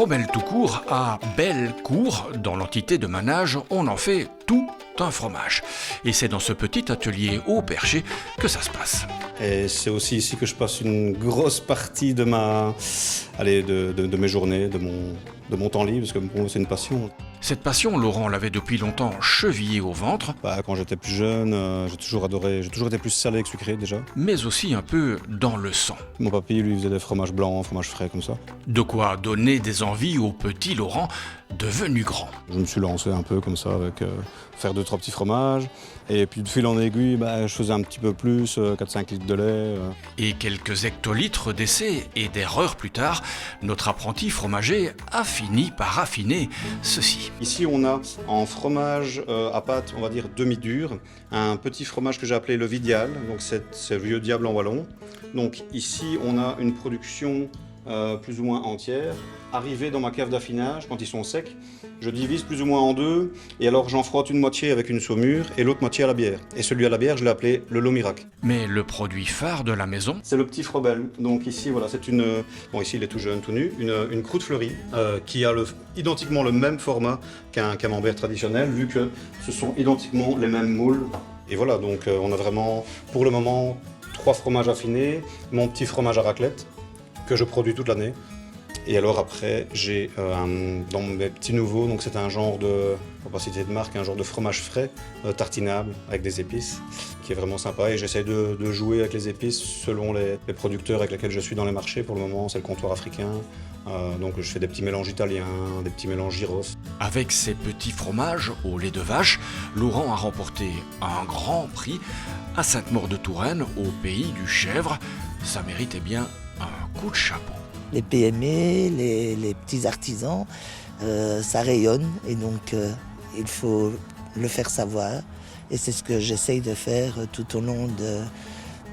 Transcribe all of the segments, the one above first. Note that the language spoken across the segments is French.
Fromelles tout court à belle cour, dans l'entité de Manage, on en fait tout un fromage. Et c'est dans ce petit atelier au Perché que ça se passe. Et c'est aussi ici que je passe une grosse partie de de mes journées, de mon temps libre, parce que pour moi c'est une passion. Cette passion, Laurent l'avait depuis longtemps chevillée au ventre, Quand j'étais plus jeune, j'ai toujours été plus salé que sucré déjà. mais aussi un peu dans le sang. Mon papy, lui, faisait des fromages blancs, fromages frais comme ça. De quoi donner des envies au petit Laurent, devenu grand. Je me suis lancé un peu comme ça avec faire 2-3 petits fromages. Et puis de fil en aiguille, je faisais un petit peu plus, 4-5 litres de lait. Et quelques hectolitres d'essais et d'erreurs plus tard, notre apprenti fromager a fini par affiner ceci. Ici, on a en fromage à pâte, on va dire demi-dure, un petit fromage que j'ai appelé le Vidial. Donc c'est le vieux diable en wallon. Donc ici, on a une production plus ou moins entière, arrivée dans ma cave d'affinage quand ils sont secs. Je divise plus ou moins en deux et alors j'en frotte une moitié avec une saumure et l'autre moitié à la bière. Et celui à la bière, je l'ai appelé le Lot Miracle. Mais le produit phare de la maison, C'est le petit Frobel. Donc ici, voilà, c'est ici il est tout jeune, tout nu, une croûte fleurie qui a identiquement le même format qu'un camembert traditionnel, vu que ce sont identiquement les mêmes moules. Et voilà, donc on a vraiment, pour le moment, 3 fromages affinés, mon petit fromage à raclette, que je produis toute l'année. Et alors après, j'ai dans mes petits nouveaux, donc c'est un genre de, pour pas citer de marque, un genre de fromage frais, tartinable, avec des épices, qui est vraiment sympa. Et j'essaie de jouer avec les épices selon les producteurs avec lesquels je suis dans les marchés. Pour le moment, c'est le comptoir africain. Donc je fais des petits mélanges italiens, des petits mélanges gyros. avec ses petits fromages au lait de vache, Laurent a remporté un grand prix à Sainte-Maure-de-Touraine, au pays du chèvre. Ça méritait bien un coup de chapeau. Les PME, les petits artisans, ça rayonne et donc il faut le faire savoir. Et c'est ce que j'essaye de faire tout au long de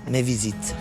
mes visites.